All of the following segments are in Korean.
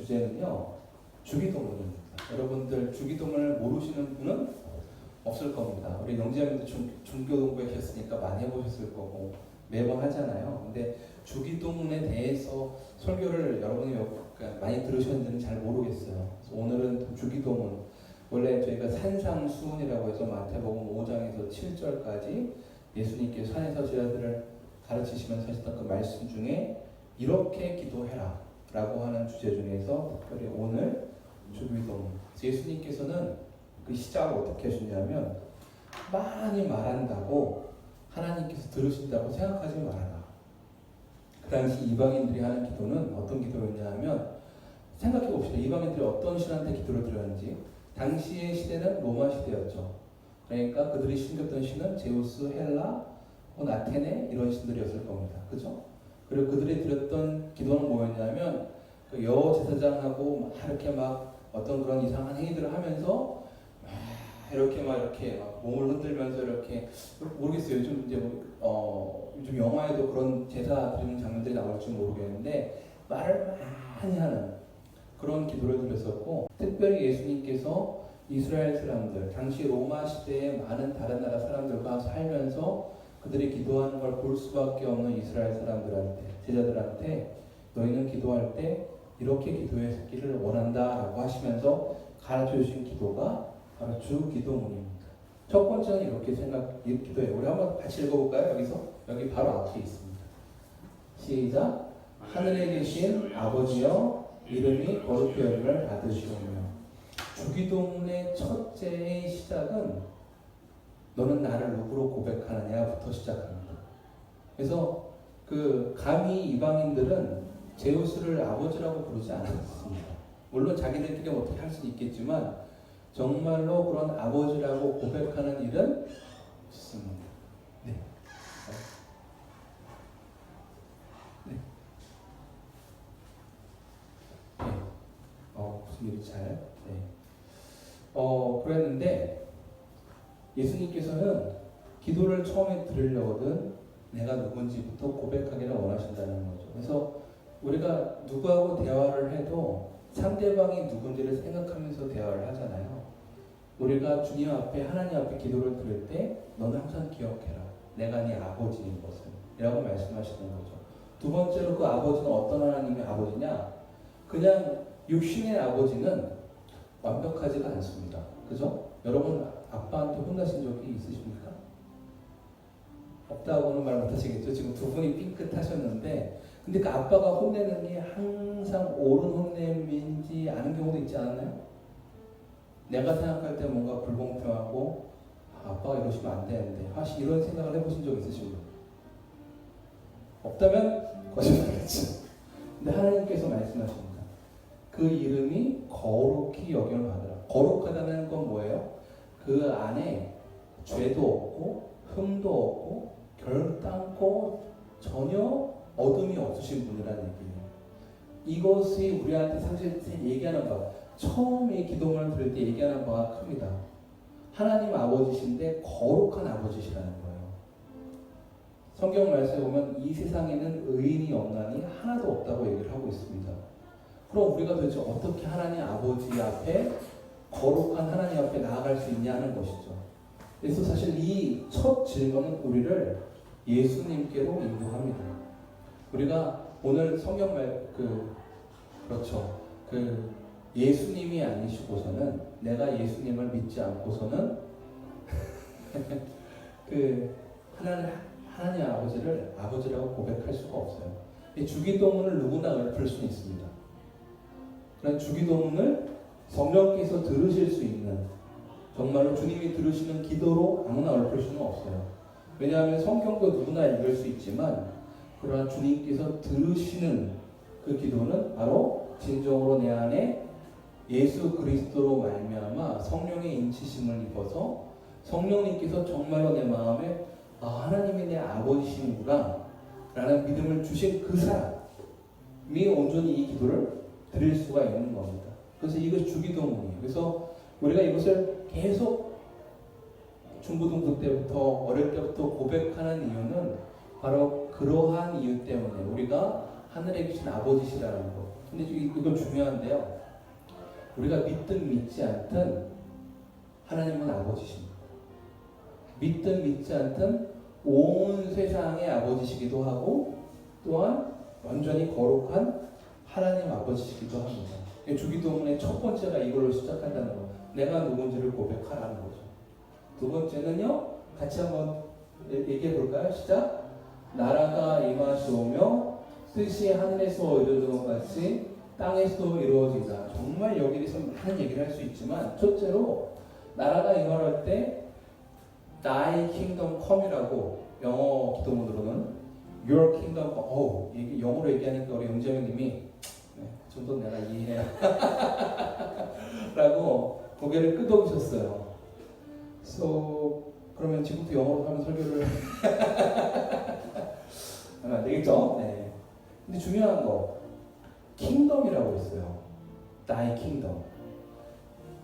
주제는요, 주기도문입니다. 여러분들 주기도문을 모르시는 분은 없을 겁니다. 우리 영재님도 중교 공부하셨으니까 많이 해보셨을 거고 매번 하잖아요. 근데 주기도문에 대해서 설교를 여러분이 많이 들으셨는지는 잘 모르겠어요. 그래서 오늘은 주기도문, 원래 저희가 산상수훈이라고 해서 마태복음 5장에서 7절까지 예수님께서 산에서 제자들을 가르치시면서 하셨던 그 말씀 중에 이렇게 기도해라 라고 하는 주제 중에서 특별히 오늘 주기도문, 예수님께서는 그 시작을 어떻게 하셨냐면, 많이 말한다고 하나님께서 들으신다고 생각하지 말아라. 그 당시 이방인들이 하는 기도는 어떤 기도였냐 하면, 생각해 봅시다. 이방인들이 어떤 신한테 기도를 드렸는지. 당시의 시대는 로마 시대였죠. 그러니까 그들이 신겼던 신은 제우스, 헬라, 혹은 아테네 이런 신들이었을 겁니다. 그죠? 그리고 그들이 드렸던 기도는 뭐였냐면, 그 여제사장하고 이렇게 막 어떤 그런 이상한 행위들을 하면서 이렇게 몸을 흔들면서 이렇게, 모르겠어요. 요즘 이제 요즘 영화에도 그런 제사 드리는 장면들이 나올지 모르겠는데 말을 많이 하는 그런 기도를 드렸었고, 특별히 예수님께서 이스라엘 사람들, 당시 로마 시대의 많은 다른 나라 사람들과 살면서 그들이 기도하는 걸 볼 수밖에 없는 이스라엘 사람들한테, 제자들한테 너희는 기도할 때 이렇게 기도했기를 원한다라고 하시면서 가르쳐 주신 기도가 바로 주기도문입니다. 첫 번째는 이렇게 기도해요. 우리 한번 같이 읽어볼까요? 여기 바로 앞에 있습니다. 시작. 하늘에 계신 아버지여, 이름이 거룩히 여김을 받으시오며. 주기도문의 첫째의 시작은 너는 나를 누구로 고백하느냐부터 시작합니다. 그래서 감히 이방인들은 제우스를 아버지라고 부르지 않았습니다. 물론 자기들끼리 어떻게 할 수는 있겠지만 정말로 그런 아버지라고 고백하는 일은 없습니다. 네. 네. 무슨 일이 잘. 네. 그랬는데 예수님께서는 기도를 처음에 드리려거든 내가 누군지부터 고백하기를 원하신다는 거죠. 그래서 우리가 누구하고 대화를 해도 상대방이 누군지를 생각하면서 대화를 하잖아요. 우리가 주님 앞에, 하나님 앞에 기도를 드릴 때 너는 항상 기억해라. 내가 네 아버지인 것을 이라고 말씀하시는 거죠. 두 번째로 그 아버지는 어떤 하나님의 아버지냐? 그냥 육신의 아버지는 완벽하지가 않습니다. 그죠? 여러분 아빠한테 혼나신 적이 있으십니까? 없다고는 말 못하시겠죠. 지금 두 분이 삐끗하셨는데, 근데 그 아빠가 혼내는 게 항상 옳은 혼냄인지 아는 경우도 있지 않나요? 내가 생각할 때 뭔가 불공평하고 아빠가 이러시면 안 되는데 사실 이런 생각을 해보신 적 있으십니까? 없다면 거짓말이죠. 근데 하나님께서 말씀하십니다. 그 이름이 거룩히 여김을 받으라. 거룩하다는 건 뭐예요? 그 안에 죄도 없고 흠도 없고 결단코 전혀 어둠이 없으신 분이라는 얘기예요. 이것이 우리한테 사실 얘기하는 바, 처음에 기도문을 들을 때 얘기하는 바가 큽니다. 하나님 아버지신데 거룩한 아버지시라는 거예요. 성경 말씀에 보면 이 세상에는 의인이 없나니 하나도 없다고 얘기를 하고 있습니다. 그럼 우리가 도대체 어떻게 하나님 아버지 앞에, 거룩한 하나님 앞에 나아갈 수 있냐는 것이죠. 그래서 사실 이 첫 질문은 우리를 예수님께로 인도합니다. 우리가 오늘 성경 그렇죠. 예수님이 아니시고서는, 내가 예수님을 믿지 않고서는 하나님 아버지를 아버지라고 고백할 수가 없어요. 이 주기도문을 누구나 읊을 수는 있습니다. 그런 주기도문을 성령께서 들으실 수 있는, 정말로 주님이 들으시는 기도로 아무나 읊을 수는 없어요. 왜냐하면 성경도 누구나 읽을 수 있지만 그러나 주님께서 들으시는 그 기도는 바로 진정으로 내 안에 예수 그리스도로 말미암아 성령의 인치심을 입어서 성령님께서 정말로 내 마음에 하나님이 내 아버지시는구나 라는 믿음을 주신 그 사람이 온전히 이 기도를 드릴 수가 있는 겁니다. 그래서 이것이 주기도문이에요. 그래서 우리가 이것을 계속 중고등부 때부터, 어릴 때부터 고백하는 이유는 바로 그러한 이유 때문에, 우리가 하늘에 계신 아버지시라는 거. 근데 이건 중요한데요. 우리가 믿든 믿지 않든 하나님은 아버지십니다. 믿든 믿지 않든 온 세상의 아버지시기도 하고 또한 완전히 거룩한 하나님 아버지시기도 합니다. 주기도문의 첫 번째가 이걸로 시작한다는 거. 내가 누군지를 고백하라는 거죠. 두 번째는요. 같이 한번 얘기해 볼까요? 시작. 나라가 임하시오며 뜻이 하늘에서 이루어진 것 같이 땅에서도 이루어지자. 정말 여기에서 많은 얘기를 할 수 있지만 첫째로 나라가 임할 때 Thy kingdom come이라고 영어 기도문으로는 Your kingdom come. 이게 영어로 얘기하니까 우리 영재형님이 네, 그 정도 내가 이해해요. 라고 고개를 끄덕이셨어요. So 그러면 지금부터 영어로 하면 설교를 하면 안 되겠죠? 네. 근데 중요한 거 킹덤이라고 했어요. Thy kingdom.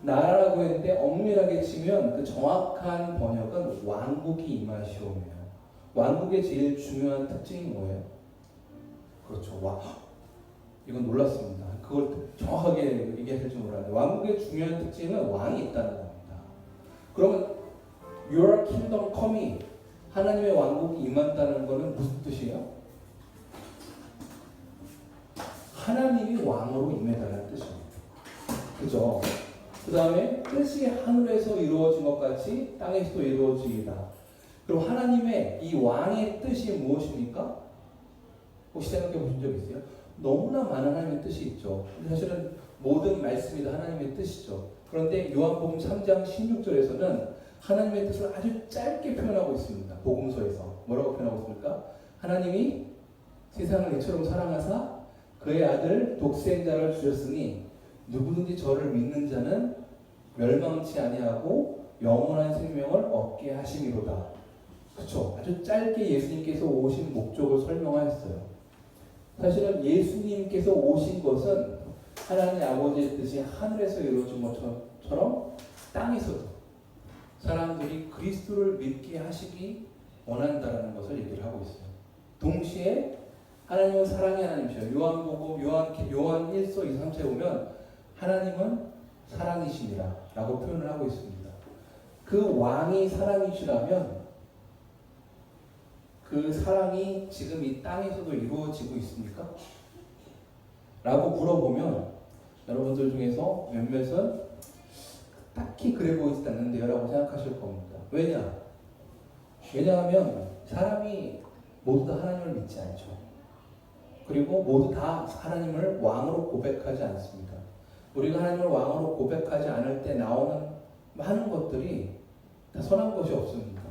나라라고 했는데 엄밀하게 치면 그 정확한 번역은 왕국이 임하시오며. 왕국의 제일 중요한 특징이 뭐예요? 그렇죠. 이건 놀랐습니다. 그걸 정확하게 얘기할 줄 몰랐는데 왕국의 중요한 특징은 왕이 있다는 겁니다. 그러면 Your kingdom come이 하나님의 왕국이 임한다는 것은 무슨 뜻이에요? 하나님이 왕으로 임해달라는 뜻입니다. 그죠? 그 다음에 뜻이 하늘에서 이루어진 것 같이 땅에서도 이루어지이다. 그럼 하나님의 이 왕의 뜻이 무엇입니까? 혹시 생각해 보신 적 있어요? 너무나 많은 하나님의 뜻이 있죠. 사실은 모든 말씀이 다 하나님의 뜻이죠. 그런데 요한복음 3장 16절에서는 하나님의 뜻을 아주 짧게 표현하고 있습니다. 복음서에서 뭐라고 표현하고 있습니까? 하나님이 세상을 이처럼 사랑하사 그의 아들 독생자를 주셨으니 누구든지 저를 믿는 자는 멸망치 아니하고 영원한 생명을 얻게 하심이로다. 그렇죠? 아주 짧게 예수님께서 오신 목적을 설명하였어요. 사실은 예수님께서 오신 것은 하나님 아버지의 뜻이 하늘에서 이루어진 것처럼 땅에서도 사람들이 그리스도를 믿게 하시기 원한다라는 것을 얘기를 하고 있어요. 동시에 하나님은 사랑의 하나님이셔요. 요한복음 요한 1서 2, 3에 보면 하나님은 사랑이시니라 라고 표현을 하고 있습니다. 그 왕이 사랑이시라면 그 사랑이 지금 이 땅에서도 이루어지고 있습니까? 라고 물어보면 여러분들 중에서 몇몇은 딱히 그래 보이지 않는데요 라고 생각하실 겁니다. 왜냐하면 사람이 모두 다 하나님을 믿지 않죠. 그리고 모두 다 하나님을 왕으로 고백하지 않습니다. 우리가 하나님을 왕으로 고백하지 않을 때 나오는 많은 것들이 다 선한 것이 없습니다.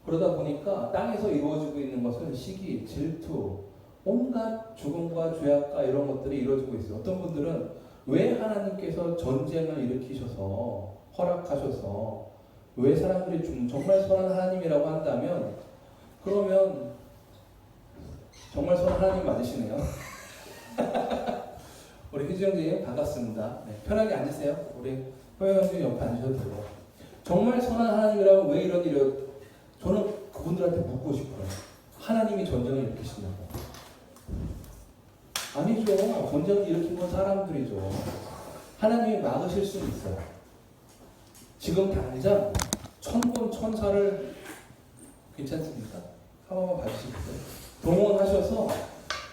그러다 보니까 땅에서 이루어지고 있는 것은 시기, 질투, 온갖 죽음과 죄악과 이런 것들이 이루어지고 있어요. 어떤 분들은 왜 하나님께서 전쟁을 일으키셔서 허락하셔서 왜 사람들이 정말 선한 하나님이라고 한다면 그러면 정말 선한 하나님 맞으시네요. 우리 희주 형님 반갑습니다. 네, 편하게 앉으세요. 우리 호영 형님 옆에 앉으셔도 되고. 정말 선한 하나님이라면 왜 이런 일이 저는 그분들한테 묻고 싶어요. 하나님이 전쟁을 일으키시냐고. 아니죠. 전쟁을 일으킨 건 사람들이죠. 하나님이 막으실 수는 있어요. 지금 당장 천군 천사를 괜찮습니까? 한 번만 봐주시겠어요? 동원하셔서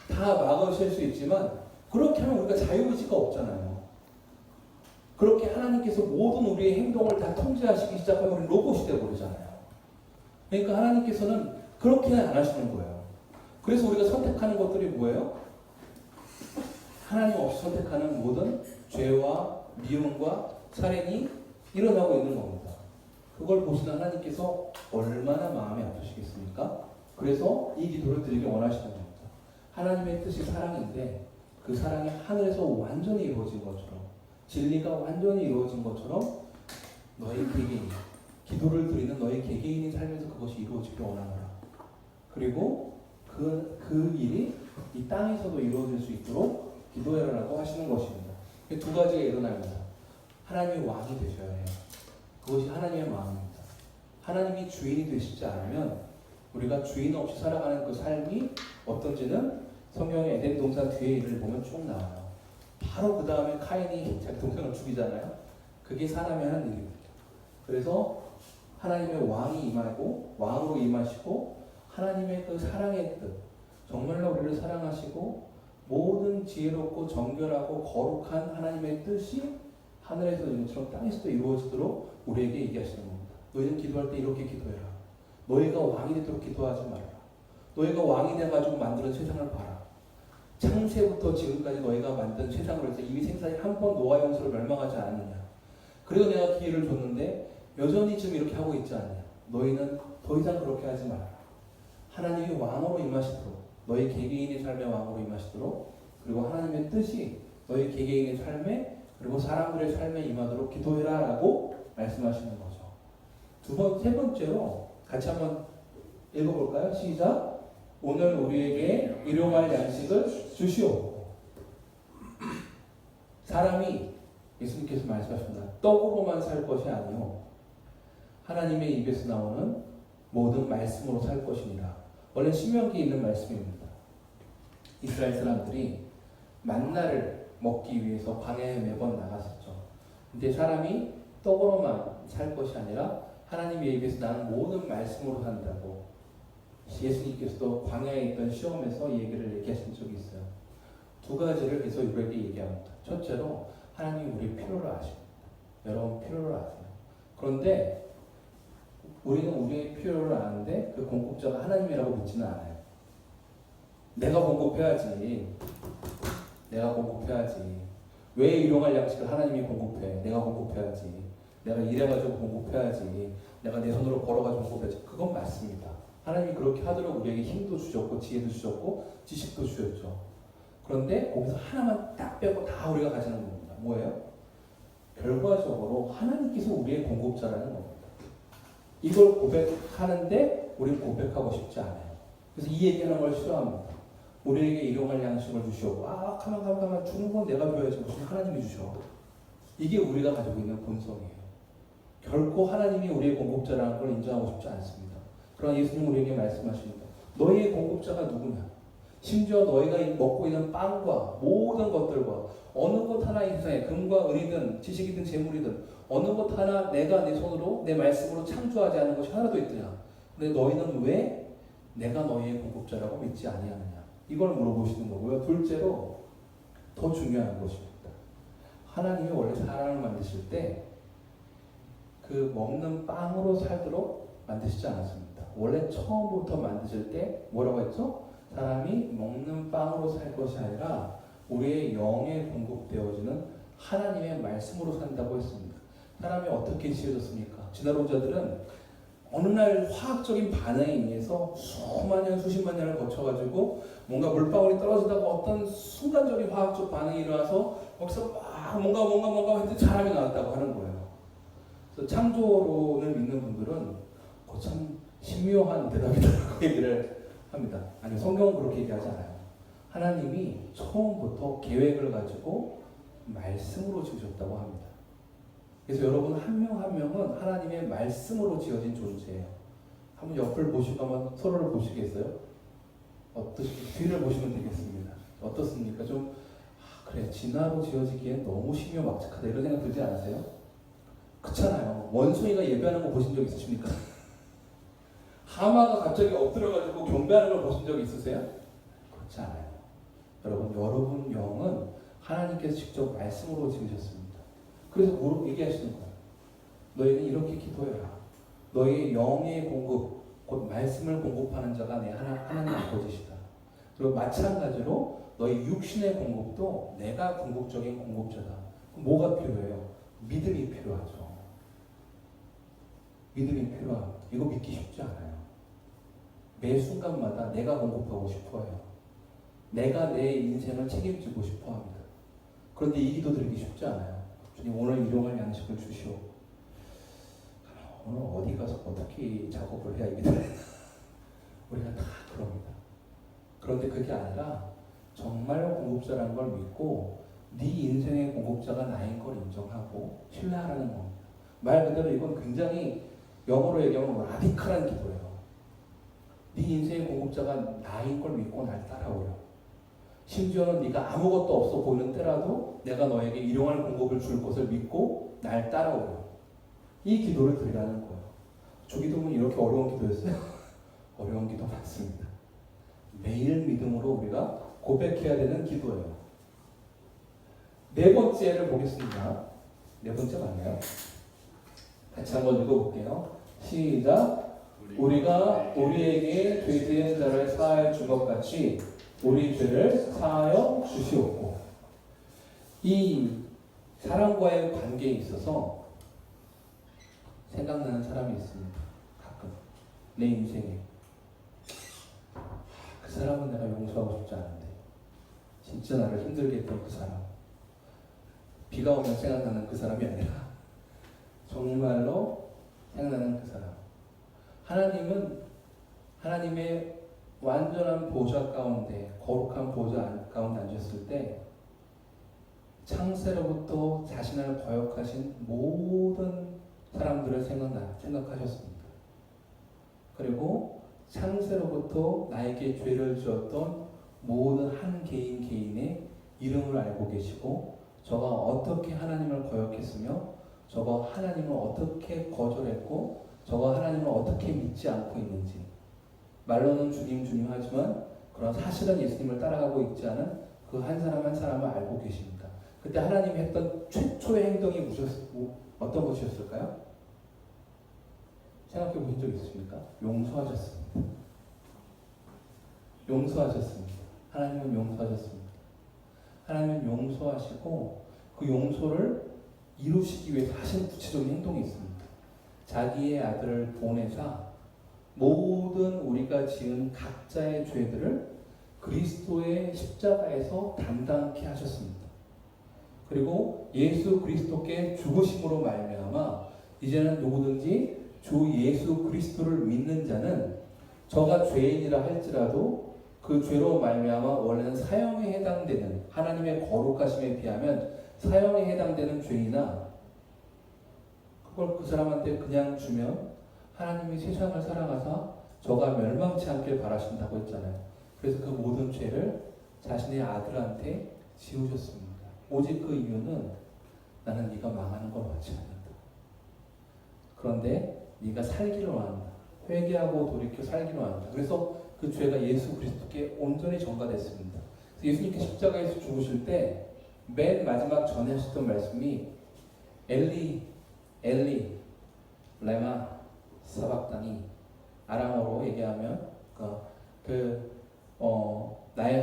다 막으실 수 있지만 그렇게 하면 우리가 자유의지가 없잖아요. 그렇게 하나님께서 모든 우리의 행동을 다 통제하시기 시작하면 우리 로봇이 되어버리잖아요. 그러니까 하나님께서는 그렇게는 안 하시는 거예요. 그래서 우리가 선택하는 것들이 뭐예요? 하나님 없이 선택하는 모든 죄와 미움과 살인이 일어나고 있는 겁니다. 그걸 보시는 하나님께서 얼마나 마음이 아프시겠습니까? 그래서 이 기도를 드리기 원하시는 겁니다. 하나님의 뜻이 사랑인데 그 사랑이 하늘에서 완전히 이루어진 것처럼 진리가 완전히 이루어진 것처럼 너희 개개인 기도를 드리는 너희 개개인이 살면서 그것이 이루어지길 원하노라. 그리고 그 일이 이 땅에서도 이루어질 수 있도록 기도해라라고 하시는 것입니다. 두 가지가 일어납니다. 하나님의 왕이 되셔야 해요. 그것이 하나님의 마음입니다. 하나님이 주인이 되시지 않으면 우리가 주인 없이 살아가는 그 삶이 어떤지는 성경의 에덴 동산 뒤에 일을 보면 쭉 나와요. 바로 그 다음에 카인이 자기 동생을 죽이잖아요. 그게 사람이 하는 일입니다. 그래서 하나님의 왕이 임하고 왕으로 임하시고 하나님의 그 사랑의 뜻, 정말로 우리를 사랑하시고 모든 지혜롭고 정결하고 거룩한 하나님의 뜻이 하늘에서 이처럼 땅에서도 이루어지도록 우리에게 얘기하시는 겁니다. 너희는 기도할 때 이렇게 기도해라. 너희가 왕이 되도록 기도하지 말아라. 너희가 왕이 돼가지고 만드는 세상을 봐라. 창세부터 지금까지 너희가 만든 세상으로 해서 이미 생산이 한 번 노아 용수로 멸망하지 않았느냐. 그래서 내가 기회를 줬는데 여전히 지금 이렇게 하고 있지 않냐. 너희는 더 이상 그렇게 하지 말아라. 하나님이 왕으로 임하시도록, 너희 개개인의 삶의 왕으로 임하시도록, 그리고 하나님의 뜻이 너희 개개인의 삶에 그리고 사람들의 삶에 임하도록 기도해라 라고 말씀하시는 거죠. 세 번째로 같이 한번 읽어볼까요? 시작. 오늘 우리에게 일용할 양식을 주시오. 사람이 예수님께서 말씀하십니다. 떡으로만 살 것이 아니요 하나님의 입에서 나오는 모든 말씀으로 살 것이니라. 원래 신명기에 있는 말씀입니다. 이스라엘 사람들이 만나를 먹기 위해서 광야에 매번 나갔었죠. 근데 사람이 떡으로만 살 것이 아니라 하나님의 입에서 나는 모든 말씀으로 산다고 예수님께서도 광야에 있던 시험에서 얘기하신 적이 있어요. 두 가지를 계속 우리에게 얘기합니다. 첫째로 하나님이 우리의 필요를 아십니다. 여러분 필요를 아세요. 그런데 우리는 우리의 필요를 아는데 그 공급자가 하나님이라고 믿지는 않아요. 내가 공급해야지. 내가 공급해야지. 왜 일용할 양식을 하나님이 공급해? 내가 공급해야지. 내가 일해가지고 공급해야지. 내가 내 손으로 벌어가지고 공급해야지. 그건 맞습니다. 하나님이 그렇게 하도록 우리에게 힘도 주셨고 지혜도 주셨고 지식도 주셨죠. 그런데 거기서 하나만 딱 빼고 다 우리가 가지는 겁니다. 뭐예요? 결과적으로 하나님께서 우리의 공급자라는 겁니다. 이걸 고백하는데 우리는 고백하고 싶지 않아요. 그래서 이 얘기하는 걸 싫어합니다. 우리에게 일용할 양식을 주시오. 가만 주는 건 내가 줘야지 무슨 하나님이 주셔. 이게 우리가 가지고 있는 본성이에요. 결코 하나님이 우리의 공급자라는 걸 인정하고 싶지 않습니다. 그러나 예수님 우리에게 말씀하십니다. 너희의 공급자가 누구냐? 심지어 너희가 먹고 있는 빵과 모든 것들과 어느 것 하나 이 세상에 금과 은이든 지식이든 재물이든 어느 것 하나 내가 내 손으로 내 말씀으로 창조하지 않은 것이 하나도 있더냐. 근데 너희는 왜 내가 너희의 공급자라고 믿지 아니하느냐. 이걸 물어보시는 거고요. 둘째로 더 중요한 것입니다. 하나님이 원래 사람을 만드실 때 그 먹는 빵으로 살도록 만드시지 않았습니다. 원래 처음부터 만드실 때 뭐라고 했죠? 사람이 먹는 빵으로 살 것이 아니라 우리의 영에 공급되어지는 하나님의 말씀으로 산다고 했습니다. 사람이 어떻게 지어졌습니까? 진화론자들은 어느 날 화학적인 반응에 의해서 수만 년, 수십만 년을 거쳐가지고 뭔가 물방울이 떨어지다가 어떤 순간적인 화학적 반응이 일어나서 거기서 막 뭔가 했더니 사람이 나왔다고 하는 거예요. 그래서 창조론을 믿는 분들은 참 신묘한 대답이라고 얘기를 합니다. 아니 성경은 그렇게 얘기하지 않아요. 하나님이 처음부터 계획을 가지고 말씀으로 지으셨다고 합니다. 그래서 여러분 한 명 한 명은 하나님의 말씀으로 지어진 존재예요. 한번 옆을 보시고 한번 서로를 보시겠어요? 뒤를 보시면 되겠습니다. 어떻습니까? 좀 그래 진화로 지어지기엔 너무 신묘막측하다 이런 생각 들지 않으세요? 그렇잖아요. 원숭이가 예배하는 거 보신 적 있으십니까? 하마가 갑자기 엎드려가지고 경배하는 걸 보신 적 있으세요? 그렇지 않아요. 여러분 영은 하나님께서 직접 말씀으로 지으셨습니다. 그래서 얘기하시는 거예요. 너희는 이렇게 기도해라. 너희 영의 공급, 곧 말씀을 공급하는 자가 내 하나님 아버지시다. 그리고 마찬가지로 너희 육신의 공급도 내가 궁극적인 공급자다. 그럼 뭐가 필요해요? 믿음이 필요하죠. 믿음이 필요합니다. 이거 믿기 쉽지 않아요. 매 순간마다 내가 공급하고 싶어 해요. 내가 내 인생을 책임지고 싶어 합니다. 그런데 이 기도 드리기 쉽지 않아요. 주님 오늘 일용할 양식을 주시오. 오늘 어디 가서 어떻게 작업을 해야 이게 되나? 우리가 다 그럽니다. 그런데 그게 아니라 정말 공급자라는 걸 믿고 네 인생의 공급자가 나인 걸 인정하고 신뢰하라는 겁니다. 말 그대로 이건 굉장히 영어로 얘기하면 라디칼한 기도예요. 네 인생의 공급자가 나인 걸 믿고 날 따라오려. 심지어는 네가 아무것도 없어 보이는 때라도 내가 너에게 일용할 공급을 줄 것을 믿고 날 따라오라. 이 기도를 드리라는 거예요. 주기도는 이렇게 어려운 기도였어요? 어려운 기도 맞습니다. 매일 믿음으로 우리가 고백해야 되는 기도예요. 네 번째를 보겠습니다. 네 번째 맞나요? 같이 한번 읽어볼게요. 시작. 우리가 우리에게 죄지은 자를 사하여 준 것 같이 우리 죄를 사하여 주시옵고. 이 사람과의 관계에 있어서 생각나는 사람이 있습니다. 가끔 내 인생에 그 사람은 내가 용서하고 싶지 않은데 진짜 나를 힘들게 했던 그 사람, 비가 오면 생각나는 그 사람이 아니라 정말로 생각나는 그 사람. 하나님은 하나님의 완전한 보좌 가운데, 거룩한 보좌 가운데 앉았을 때 창세로부터 자신을 거역하신 모든 사람들을 생각하셨습니다. 그리고 창세로부터 나에게 죄를 지었던 모든 한 개인 개인의 이름을 알고 계시고, 저가 어떻게 하나님을 거역했으며 저가 하나님을 어떻게 거절했고 저가 하나님을 어떻게 믿지 않고 있는지, 말로는 주님 주님 하지만 그런 사실은 예수님을 따라가고 있지 않은 그 한 사람 한 사람을 알고 계십니다. 그때 하나님이 했던 최초의 행동이 어떤 것이었을까요? 생각해 보신 적 있습니까? 용서하셨습니다. 용서하셨습니다. 하나님은 용서하셨습니다. 하나님은 용서하시고 그 용서를 이루시기 위해서 하신 구체적인 행동이 있습니다. 자기의 아들을 보내사 모든 우리가 지은 각자의 죄들을 그리스도의 십자가에서 담당케 하셨습니다. 그리고 예수 그리스도께 죽으심으로 말미암아 이제는 누구든지 주 예수 그리스도를 믿는 자는 저가 죄인이라 할지라도 그 죄로 말미암아 원래는 사형에 해당되는, 하나님의 거룩하심에 비하면 사형에 해당되는 죄이나 그걸 그 사람한테 그냥 주면 하나님이 세상을 사랑하사 저가 멸망치 않길 바라신다고 했잖아요. 그래서 그 모든 죄를 자신의 아들한테 지우셨습니다. 오직 그 이유는 나는 네가 망하는 걸 원치 않는다. 그런데 네가 살기를 원한다. 회개하고 돌이켜 살기를 원한다. 그래서 그 죄가 예수 그리스도께 온전히 전가됐습니다. 예수님께 십자가에서 죽으실 때 맨 마지막 전에 하셨던 말씀이 엘리 엘리 레마 사박다니, 아람어로 얘기하면 나의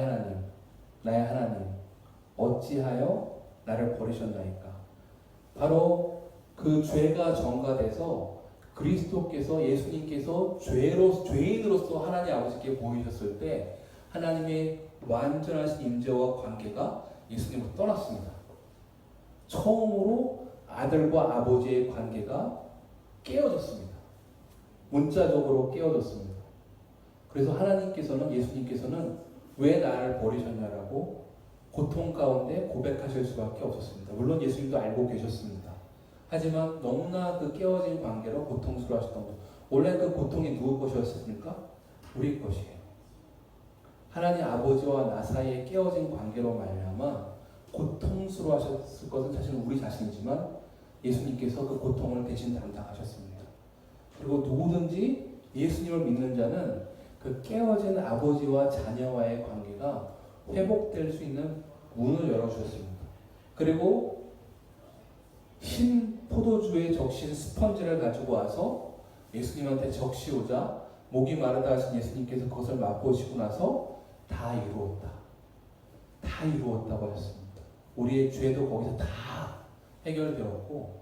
하나님 어찌하여 나를 버리셨나이까. 바로 그 죄가 전가돼서 그리스도께서, 예수님께서 죄인으로서 하나님 아버지께 보이셨을 때 하나님의 완전하신 임재와 관계가 예수님으로 떠났습니다. 처음으로 아들과 아버지의 관계가 깨어졌습니다. 문자적으로 깨어졌습니다. 그래서 하나님께서는, 예수님께서는 왜 나를 버리셨냐라고 고통 가운데 고백하실 수밖에 없었습니다. 물론 예수님도 알고 계셨습니다. 하지만 너무나 그 깨어진 관계로 고통스러워하셨던 것. 원래 그 고통이 누구 것이었습니까? 우리 것이에요. 하나님 아버지와 나 사이에 깨어진 관계로 말미암아 고통스러워하셨을 것은 사실 우리 자신이지만 예수님께서 그 고통을 대신 담당하셨습니다. 그리고 누구든지 예수님을 믿는 자는 그 깨어진 아버지와 자녀와의 관계가 회복될 수 있는 문을 열어주셨습니다. 그리고 흰 포도주에 적신 스펀지를 가지고 와서 예수님한테 적시오자 목이 마르다 하신 예수님께서 그것을 맛보시고 나서 다 이루었다. 다 이루었다고 하셨습니다. 우리의 죄도 거기서 다 해결되었고,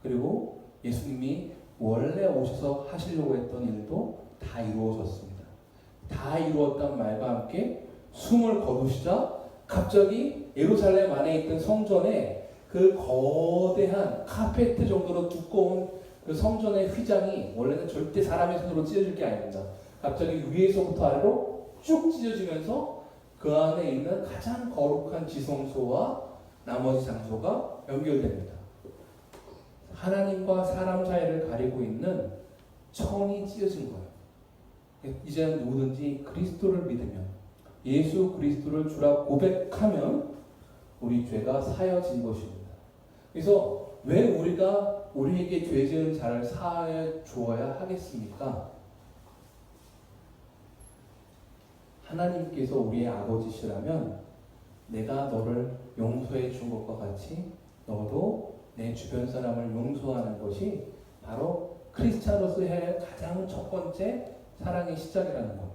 그리고 예수님이 원래 오셔서 하시려고 했던 일도 다 이루어졌습니다. 다 이루었다는 말과 함께 숨을 거두시자 갑자기 예루살렘 안에 있던 성전에 그 거대한 카페트 정도로 두꺼운 그 성전의 휘장이, 원래는 절대 사람의 손으로 찢어질 게 아닙니다. 갑자기 위에서부터 아래로 쭉 찢어지면서 그 안에 있는 가장 거룩한 지성소와 나머지 장소가 연결됩니다. 하나님과 사람 사이를 가리고 있는 천이 찢어진 거예요. 이제는 누구든지 그리스도를 믿으면, 예수 그리스도를 주라 고백하면 우리 죄가 사여진 것입니다. 그래서 왜 우리가 우리에게 죄 지은 자를 사하여 주어야 하겠습니까? 하나님께서 우리의 아버지시라면 내가 너를 용서해 준 것과 같이 너도 내 주변 사람을 용서하는 것이 바로 크리스찬으로서의 할 가장 첫 번째 사랑의 시작이라는 겁니다.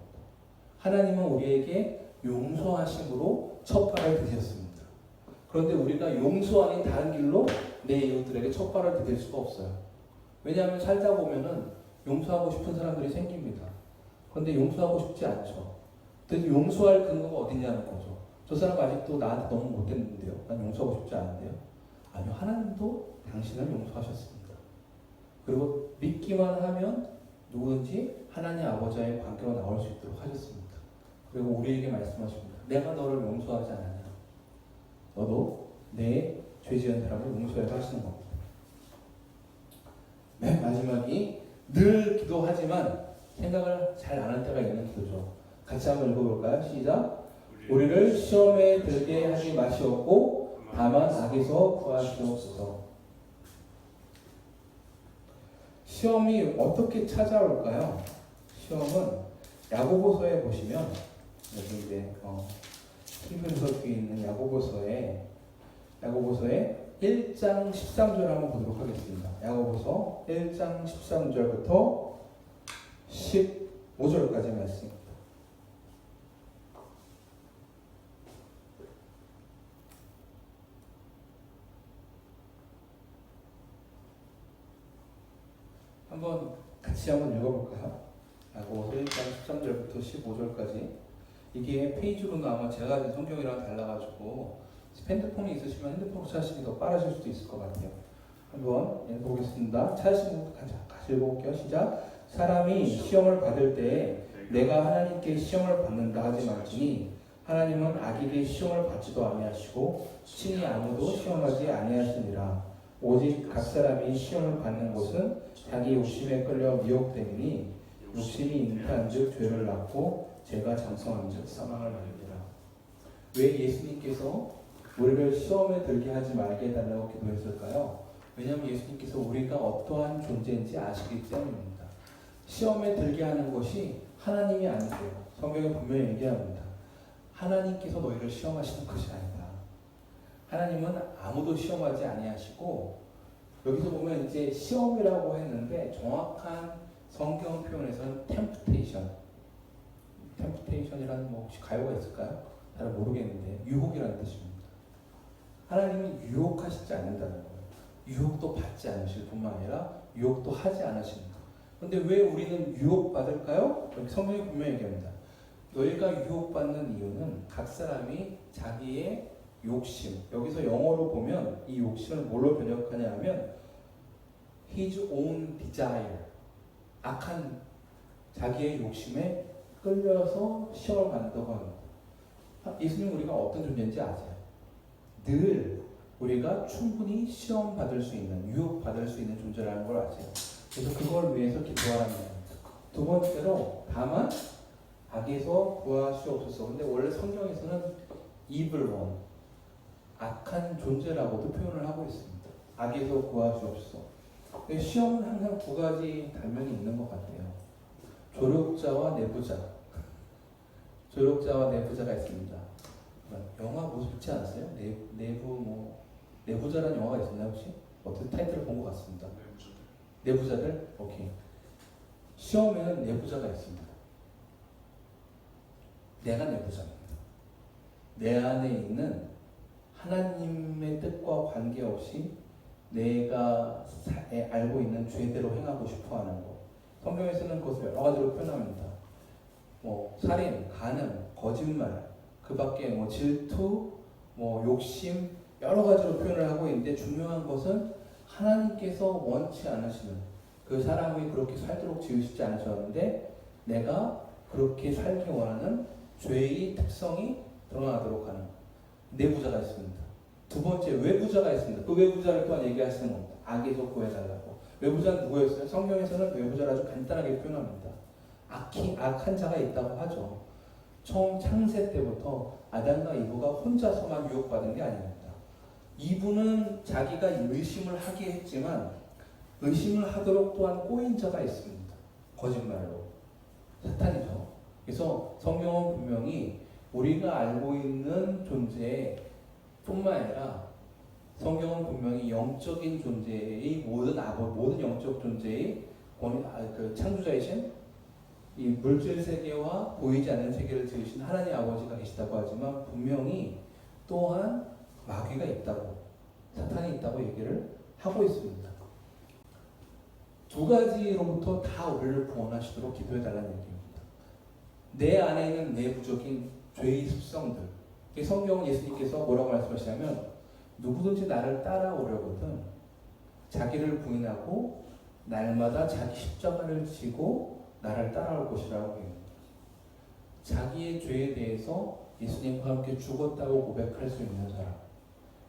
하나님은 우리에게 용서하심으로 첫 발을 디뎠습니다. 그런데 우리가 용서 아닌 다른 길로 내 이웃들에게 첫 발을 디딜 수가 없어요. 왜냐하면 살다 보면은 용서하고 싶은 사람들이 생깁니다. 그런데 용서하고 싶지 않죠. 그래서 용서할 근거가 어디냐는 거죠. 저 사람 아직도 나한테 너무 못했는데요. 난 용서하고 싶지 않은데요. 아니요, 하나님도 당신을 용서하셨습니다. 그리고 믿기만 하면 누구든지 하나님 아버지와의 관계로 나올 수 있도록 하셨습니다. 그리고 우리에게 말씀하십니다. 내가 너를 용서하지 않았냐. 너도 내 죄 지은 사람을 용서해야 하시는 겁니다. 맨 마지막이 늘 기도하지만 생각을 잘 안 할 때가 있는 기도죠. 같이 한번 읽어볼까요? 시작. 우리를 시험에 들게 하지 마시옵고 다만 악에서 구하시옵소서. 시험이 어떻게 찾아올까요? 시험은 야고보서에 보시면 여기 이제 히브리서 뒤에 있는 야고보서에 1장 13절 한번 보도록 하겠습니다. 야고보서 1장 13절부터 15절까지 말씀입니다. 한번 같이 한번 읽어볼까요? 야고보서 1장 13절부터 15절까지. 이게 페이지로는 아마 제가 가진 성경이랑 달라가지고 핸드폰이 있으시면 핸드폰 찾으시기 더 빠르실 수도 있을 것 같아요. 한번 읽어보겠습니다. 찾으시는 분들 같이 읽어볼게요. 시작. 사람이 시험을 받을 때에 내가 하나님께 시험을 받는다 하지 말지니 하나님은 악에게 시험을 받지도 아니하시고 친히 아무도 시험하지 아니하시니라. 오직 각 사람이 시험을 받는 것은 자기 욕심에 끌려 미혹되니 욕심이 잉태한즉 죄를 낳고 죄가 장성한즉 사망을 말리라. 왜 예수님께서 우리를 시험에 들게 하지 말게 해달라고 기도했을까요? 왜냐하면 예수님께서 우리가 어떠한 존재인지 아시기 때문입니다. 시험에 들게 하는 것이 하나님이 아니세요. 성경에 분명히 얘기합니다. 하나님께서 너희를 시험하시는 것이 아니다. 하나님은 아무도 시험하지 아니하시고, 여기서 보면 이제 시험이라고 했는데 정확한 성경 표현에서는 템프테이션이라는 뭐 혹시 가요가 있을까요? 잘 모르겠는데 유혹이라는 뜻입니다. 하나님은 유혹하시지 않는다는 거예요. 유혹도 받지 않으실 뿐만 아니라 유혹도 하지 않으십니다. 그런데 왜 우리는 유혹받을까요? 여기 성경이 분명히 얘기합니다. 너희가 유혹받는 이유는 각 사람이 자기의 욕심, 여기서 영어로 보면 이 욕심을 뭘로 번역하냐 하면 his own desire, 악한 자기의 욕심에 끌려서 시험을 받는다고 합니다. 예수님 우리가 어떤 존재인지 아세요? 늘 우리가 충분히 시험 받을 수 있는, 유혹 받을 수 있는 존재라는 걸 아세요. 그래서 그걸 위해서 기도하라는 겁니다. 두 번째로 다만 악에서 구하시옵소서. 근데 원래 성경에서는 evil one, 악한 존재라고도 표현을 하고 있습니다. 악에서 구하시옵소서. 시험은 항상 두 가지 단면이 있는 것 같아요. 조력자와 내부자. 조력자와 내부자가 있습니다. 영화 뭐 있지 않았어요? 내부자라는 영화가 있었나요 혹시? 어떻게 타이틀을 본 것 같습니다. 내부자들? 오케이. 시험에는 내부자가 있습니다. 내가 내부자입니다. 내 안에 있는 하나님의 뜻과 관계없이 내가 알고 있는 죄대로 행하고 싶어하는 것. 성경에서는 그것을 여러 가지로 표현합니다. 살인, 간음, 거짓말, 그 밖에 질투, 욕심 여러 가지로 표현을 하고 있는데 중요한 것은 하나님께서 원치 않으시는, 그 사람이 그렇게 살도록 지으시지 않으셨는데 내가 그렇게 살기 원하는 죄의 특성이 드러나도록 하는 내부자가 있습니다. 두 번째 외부자가 있습니다. 그 외부자를 또한 얘기하시는 겁니다. 악에서 구해달라고. 외부자는 누구였어요? 성경에서는 외부자를 아주 간단하게 표현합니다. 악한 자가 있다고 하죠. 처음 창세 때부터 아담과 이브가 혼자서만 유혹받은 게 아닙니다. 이브는 자기가 의심을 하게 했지만 의심을 하도록 또한 꼬인 자가 있습니다. 거짓말로. 사탄이죠. 그래서 성경은 분명히 우리가 알고 있는 존재 뿐만 아니라 성경은 분명히 영적인 존재의 모든 영적 존재의 창조자이신 이 물질 세계와 보이지 않는 세계를 지으신 하나님 아버지가 계시다고 하지만 분명히 또한 마귀가 있다고, 사탄이 있다고 얘기를 하고 있습니다. 두 가지로부터 다 우리를 구원하시도록 기도해달라는 얘기입니다. 내 안에 있는 내부적인 죄의 습성들. 성경은 예수님께서 뭐라고 말씀하시냐면 누구든지 나를 따라오려거든 자기를 부인하고 날마다 자기 십자가를 지고 나를 따라올 것이라고 해요. 자기의 죄에 대해서 예수님과 함께 죽었다고 고백할 수 있는 사람,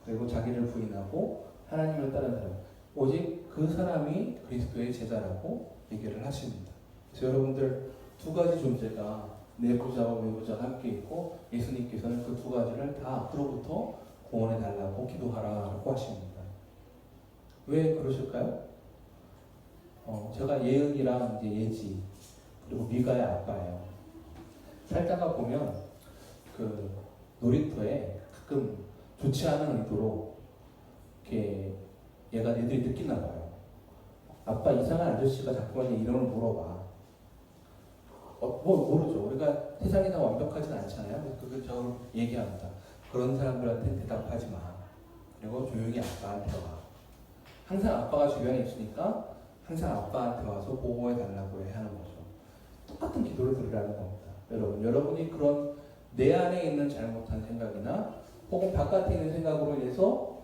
그리고 자기를 부인하고 하나님을 따르는 사람, 오직 그 사람이 그리스도의 제자라고 얘기를 하십니다. 그래서 여러분들 두 가지 존재가 내부자와 외부자가 함께 있고 예수님께서는 그 두 가지를 다 앞으로부터 구원해 달라고 기도하라고 하십니다. 왜 그러실까요? 제가 예은이랑 이제 예지 그리고 미가의 아빠예요. 살다가 보면 그 놀이터에 가끔 좋지 않은 의도로 이렇게 애들이 느끼나 봐요. 아빠 이상한 아저씨가 자꾸만 이름을 물어봐. 모르죠. 우리가 세상이 다 완벽하진 않잖아요. 그래서 그걸 저 얘기합니다. 그런 사람들한테 대답하지 마. 그리고 조용히 아빠한테 와. 항상 아빠가 주변에 있으니까 항상 아빠한테 와서 보호해 달라고 하는 거죠. 똑같은 기도를 드리라는 겁니다. 여러분이 그런 내 안에 있는 잘못한 생각이나 혹은 바깥에 있는 생각으로 인해서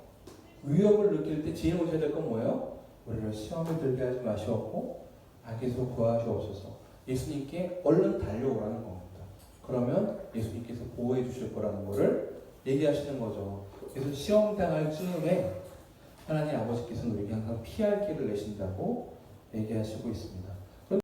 위협을 느낄 때 지혜 오셔야 될 건 뭐예요? 우리를 시험에 들게 하지 마시옵고 악에서 구하시옵소서. 예수님께 얼른 달려오라는 겁니다. 그러면 예수님께서 보호해 주실 거라는 거를 얘기하시는 거죠. 그래서 시험 당할 즈음에 하나님 아버지께서는 우리에게 항상 피할 길을 내신다고 얘기하시고 있습니다.